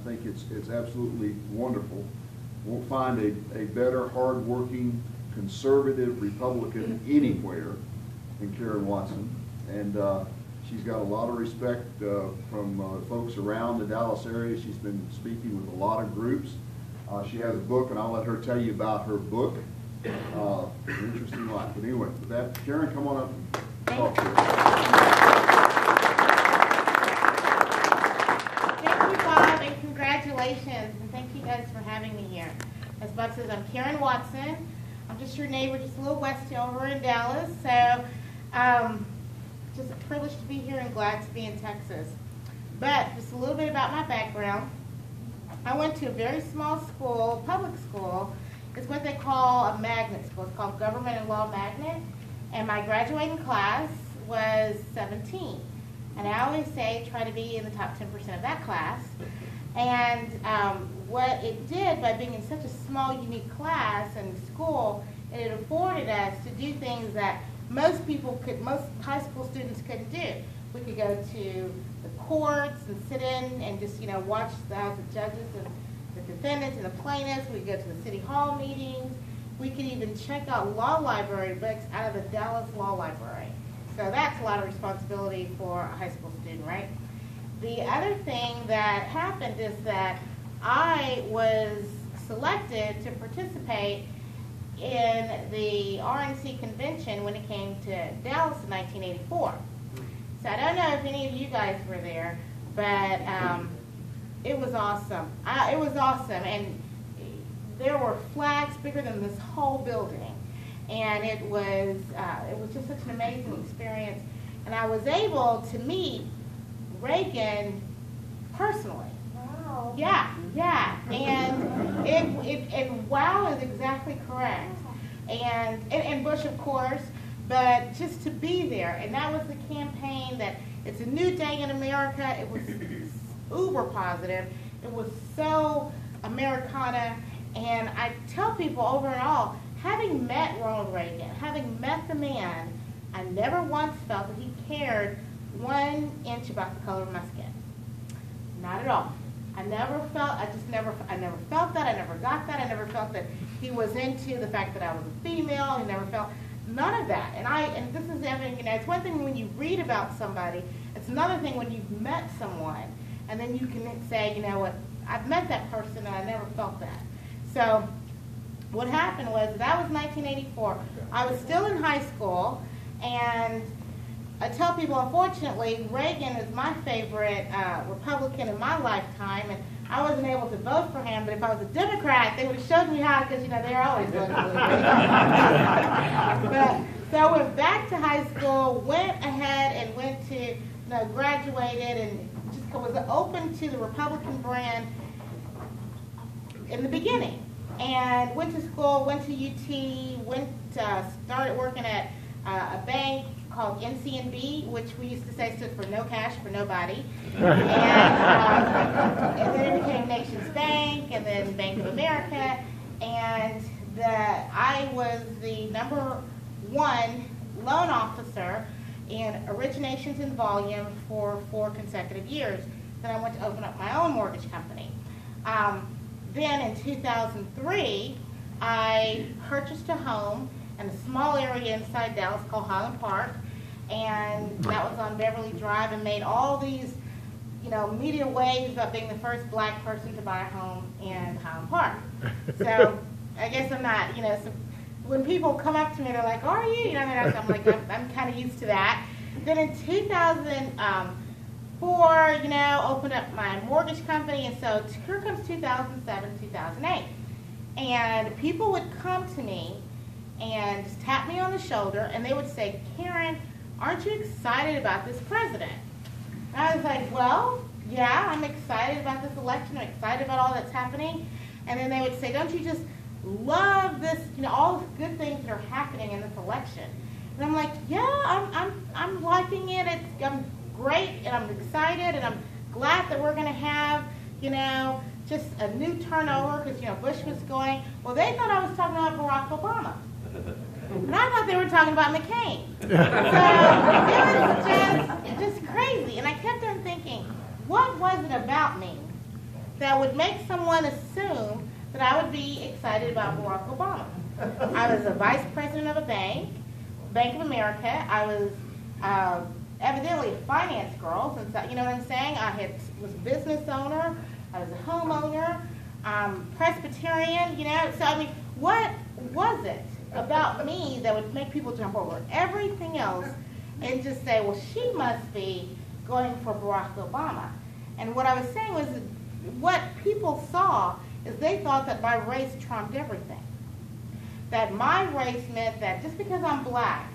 think it's absolutely wonderful. Won't find a better, hard-working, conservative Republican anywhere than Karen Watson. And she's got a lot of respect from folks around the Dallas area. She's been speaking with a lot of groups. She has a book, and I'll let her tell you about her book, An Interesting Life. But anyway, with that, Karen, come on up and talk to us. Thank you, Bob, and congratulations, and thank you guys for having me here. As Bob says, I'm Karen Watson. I'm just your neighbor, just a little west over in Dallas, so just a privilege to be here and glad to be in Texas. But just a little bit about my background. I went to a very small school, public school. It's what they call a magnet school. It's called Government and Law Magnet. And my graduating class was 17. And I always say try to be in the top 10% of that class. And what it did by being in such a small, unique class and school, it afforded us to do things that most high school students couldn't do. We could go to the courts and sit in and just, watch the judges and the defendants and the plaintiffs. We could go to the city hall meetings. We could even check out law library books out of the Dallas Law Library. So that's a lot of responsibility for a high school student, right? The other thing that happened is that I was selected to participate in the RNC convention when it came to Dallas in 1984. So I don't know if any of you guys were there, but it was awesome. It was awesome, and there were flags bigger than this whole building, and it was just such an amazing experience. And I was able to meet Reagan personally. Wow. Yeah, and and wow is exactly correct. And Bush, of course. But just to be there, and that was the campaign that it's a new day in America. It was uber positive. It was so Americana. And I tell people over and all, having met Ronald Reagan, having met the man, I never once felt that he cared 1 inch about the color of my skin. Not at all. I never felt that. I never got that. I never felt that he was into the fact that I was a female. He never felt none of that. And this is evident, it's one thing when you read about somebody, it's another thing when you've met someone, and then you can say, what, I've met that person and I never felt that. So what happened was, that was 1984. I was still in high school, and I tell people, unfortunately, Reagan is my favorite Republican in my lifetime, and I wasn't able to vote for him, but if I was a Democrat, they would have showed me how, because, they're always voting for Reagan. So I went back to high school, went ahead and went to, graduated, and just was open to the Republican brand in the beginning. And went to school, went to UT, started working at a bank called NCNB, which we used to say stood for No Cash for Nobody. And then it became Nations Bank, and then Bank of America. And I was the #1 loan officer in originations and volume for 4 consecutive years. Then I went to open up my own mortgage company. Then in 2003, I purchased a home in a small area inside Dallas called Highland Park, and that was on Beverly Drive, and made all these, media waves about being the first black person to buy a home in Highland Park. So I guess I'm not, so when people come up to me, they're like, "Oh, are you?" I'm like, I'm kind of used to that. Then in 2004, opened up my mortgage company, and so here comes 2007, 2008. And people would come to me and just tap me on the shoulder, and they would say, "Karen, aren't you excited about this president?" And I was like, "Well, yeah, I'm excited about this election. I'm excited about all that's happening." And then they would say, "Don't you just love this, all the good things that are happening in this election?" And I'm like, "Yeah, I'm liking it. I'm great, and I'm excited, and I'm glad that we're going to have, just a new turnover, because, Bush was going." Well, they thought I was talking about Barack Obama. And I thought they were talking about McCain. So it was just crazy. And I kept on thinking, what was it about me that would make someone assume that I would be excited about Barack Obama. I was a vice president of a bank, Bank of America. I was evidently a finance girl, since you know what I'm saying. Was a business owner. I was a homeowner, Presbyterian. You know, so I mean, what was it about me that would make people jump over everything else and just say, well, she must be going for Barack Obama? And what I was saying was, what people saw is they thought that my race trumped everything. That my race meant that just because I'm black,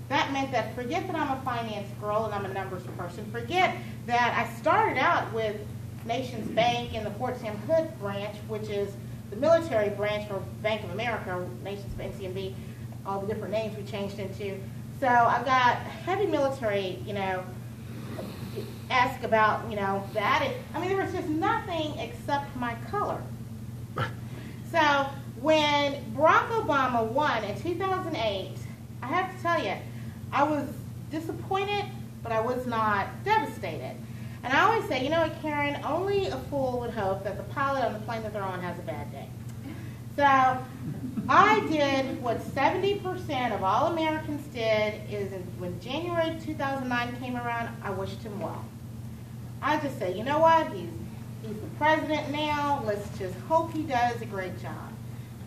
that meant that forget that I'm a finance girl and I'm a numbers person. Forget that I started out with Nations Bank in the Fort Sam Hood branch, which is the military branch for Bank of America, Nations Bank, CMB, all the different names we changed into. So I got heavy military, you know, ask about, you know, that. I mean, there was just nothing except my color. So when Barack Obama won in 2008, I have to tell you, I was disappointed, but I was not devastated. And I always say, you know what, Karen, only a fool would hope that the pilot on the plane that they're on has a bad day. So I did what 70% of all Americans did, is when January 2009 came around, I wished him well. I just say, you know what, he's the president now, let's just hope he does a great job.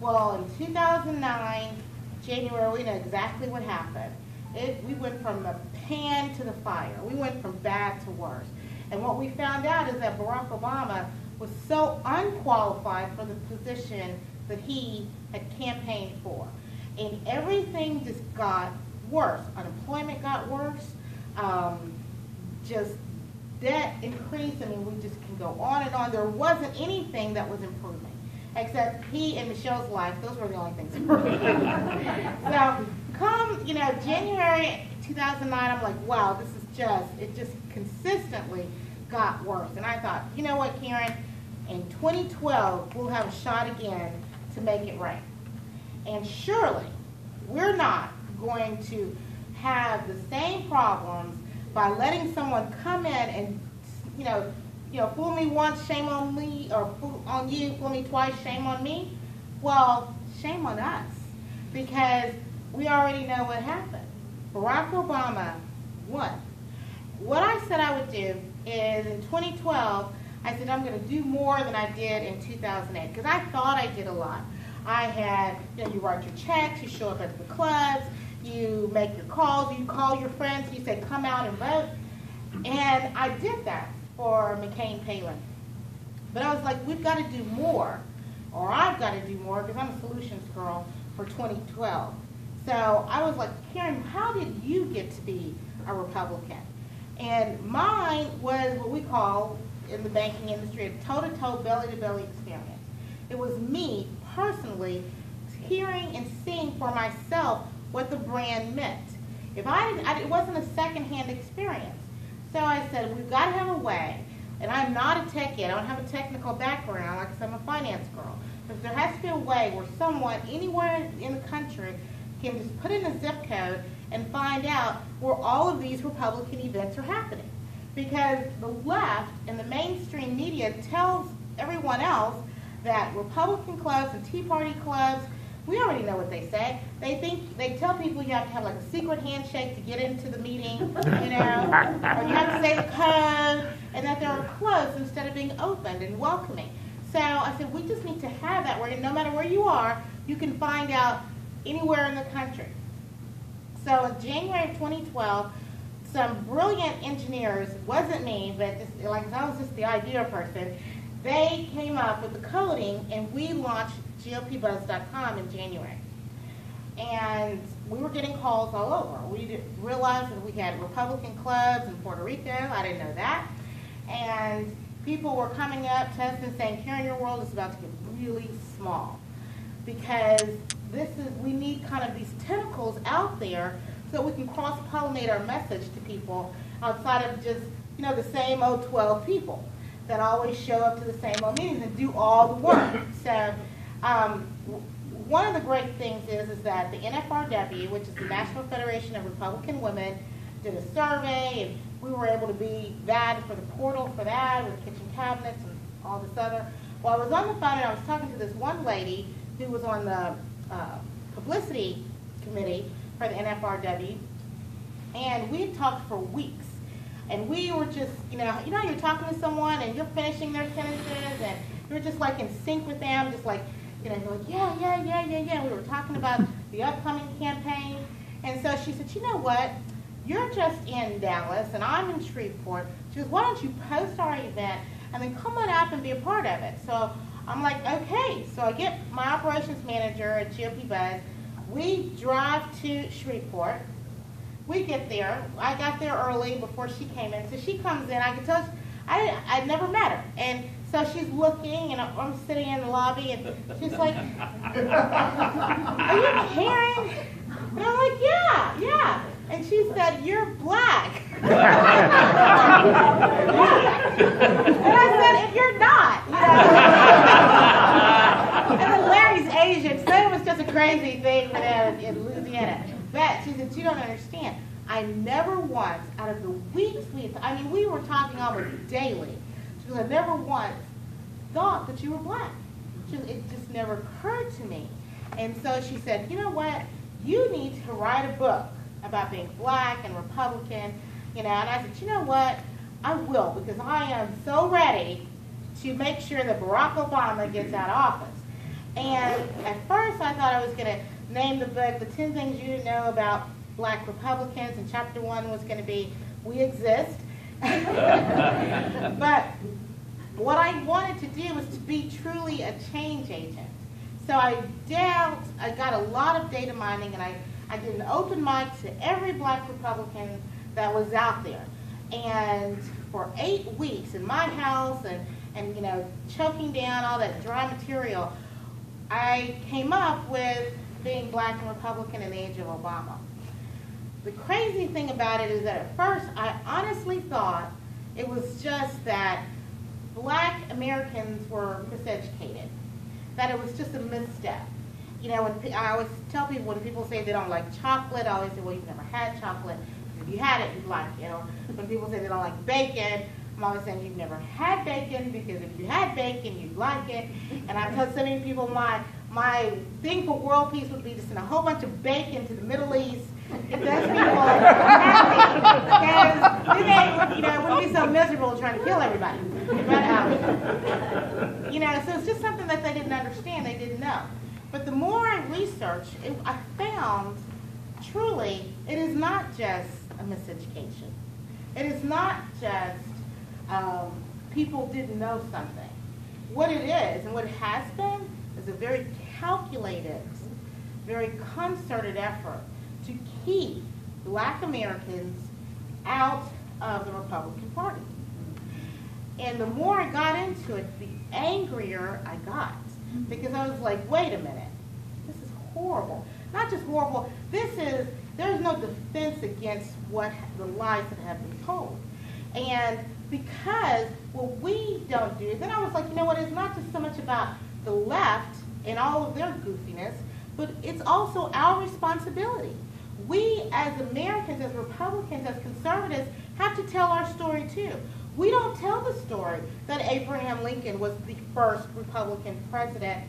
Well, in 2009, January, we know exactly what happened. We went from the pan to the fire. We went from bad to worse. And what we found out is that Barack Obama was so unqualified for the position that he had campaigned for. And everything just got worse. Unemployment got worse. Just debt increased. I mean, we just can go on and on. There wasn't anything that was improving, except he and Michelle's life. Those were the only things improving. So come, you know, January 2009, I'm like, wow, this is it just consistently got worse. And I thought, you know what, Karen, in 2012, we'll have a shot again to make it right. And surely, we're not going to have the same problems by letting someone come in and, you know, fool me once, shame on me, or fool on you, fool me twice, shame on me. Well, shame on us, because we already know what happened. Barack Obama won. What I said I would do is in 2012, I said I'm going to do more than I did in 2008, because I thought I did a lot. I had, you know, you write your checks, you show up at the clubs, you make your calls, you call your friends, you say come out and vote. And I did that for McCain-Palin. But I was like, we've got to do more, or I've got to do more, because I'm a solutions girl for 2012. So I was like, Karen, how did you get to be a Republican? And mine was what we call in the banking industry a toe-to-toe, belly-to-belly experience. It was me personally hearing and seeing for myself what the brand meant. If I didn't, it wasn't a secondhand experience. So I said, we've got to have a way, and I'm not a techie, I don't have a technical background, like I said, I'm a finance girl, but there has to be a way where someone anywhere in the country can just put in a zip code and find out where all of these Republican events are happening. Because the left and the mainstream media tells everyone else that Republican clubs and Tea Party clubs, we already know what they say. They tell people you have to have like a secret handshake to get into the meeting, you know, or you have to say the code, and that they're closed instead of being opened and welcoming. So I said, we just need to have that where no matter where you are, you can find out anywhere in the country. So in January of 2012, some brilliant engineers, wasn't me, but just, like I was just the idea person, they came up with the coding, and we launched GOPBuzz.com in January. And we were getting calls all over. We realized that we had Republican clubs in Puerto Rico. I didn't know that. And people were coming up to us and saying, Karen, your world is about to get really small. Because we need kind of these tentacles out there so that we can cross-pollinate our message to people outside of just, you know, the same old 12 people that always show up to the same old meetings and do all the work. So one of the great things is that the NFRW, which is the National Federation of Republican Women, did a survey, and we were able to be that for the portal for that with kitchen cabinets and all this other. Well, I was on the phone and I was talking to this one lady who was on the publicity committee for the NFRW, and we had talked for weeks. And we were just, you know, you're talking to someone and you're finishing their sentences and you're just like in sync with them, just like, you know, you're like, yeah. We were talking about the upcoming campaign. And so she said, you know what? You're just in Dallas and I'm in Shreveport. She goes, why don't you post our event and then come on up and be a part of it? So I'm like, okay. So I get my operations manager at GOP Buzz. We drive to Shreveport. We get there. I got there early before she came in. So she comes in. I can tell I'd never met her. And so she's looking, and I'm sitting in the lobby, and she's like, are you Karen? And I'm like, yeah. And she said, you're black. And I said, if you're not, you know. And then Larry's Asian, so it was just a crazy thing for them in Louisiana. But she said, you don't understand. I never once, out of the weeks we were talking almost daily. She goes, I never once thought that you were black. She goes, it just never occurred to me. And so she said, you know what? You need to write a book about being black and Republican, you know. And I said, you know what? I will, because I am so ready to make sure that Barack Obama gets out of office. And at first I thought I was going to name the book The 10 Things You Didn't Know About Black Republicans, and chapter 1 was going to be We Exist. But what I wanted to do was to be truly a change agent. So I got a lot of data mining, and I did an open mic to every black Republican that was out there. And for 8 weeks in my house and you know, choking down all that dry material, I came up with being black and Republican in the age of Obama. The crazy thing about it is that at first I honestly thought it was just that black Americans were miseducated, that it was just a misstep. You know, when I always tell people, when people say they don't like chocolate, I always say, well, you've never had chocolate. If you had it, you'd like it. Or when people say they don't like bacon, I'm always saying you've never had bacon, because if you had bacon, you'd like it. And I've told so many people my thing for world peace would be to send a whole bunch of bacon to the Middle East. It does people happy, because then they, you know, wouldn't be so miserable trying to kill everybody. But, you know, so it's just something that they didn't understand, they didn't know. But the more I researched, I found truly it is not just a miseducation. It is not just people didn't know something. What it is, and what it has been, is a very calculated, very concerted effort to keep black Americans out of the Republican Party. And the more I got into it, the angrier I got. Because I was like, wait a minute, this is horrible. Not just horrible, there's no defense against what the lies that have been told. And because what we don't do, then I was like, you know what, it's not just so much about the left and all of their goofiness, but it's also our responsibility. We as Americans, as Republicans, as conservatives, have to tell our story too. We don't tell the story that Abraham Lincoln was the first Republican president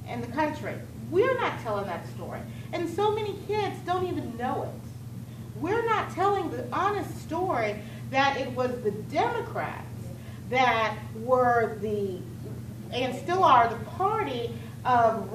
in the country. We're not telling that story. And so many kids don't even know it. We're not telling the honest story that it was the Democrats that were and still are the party of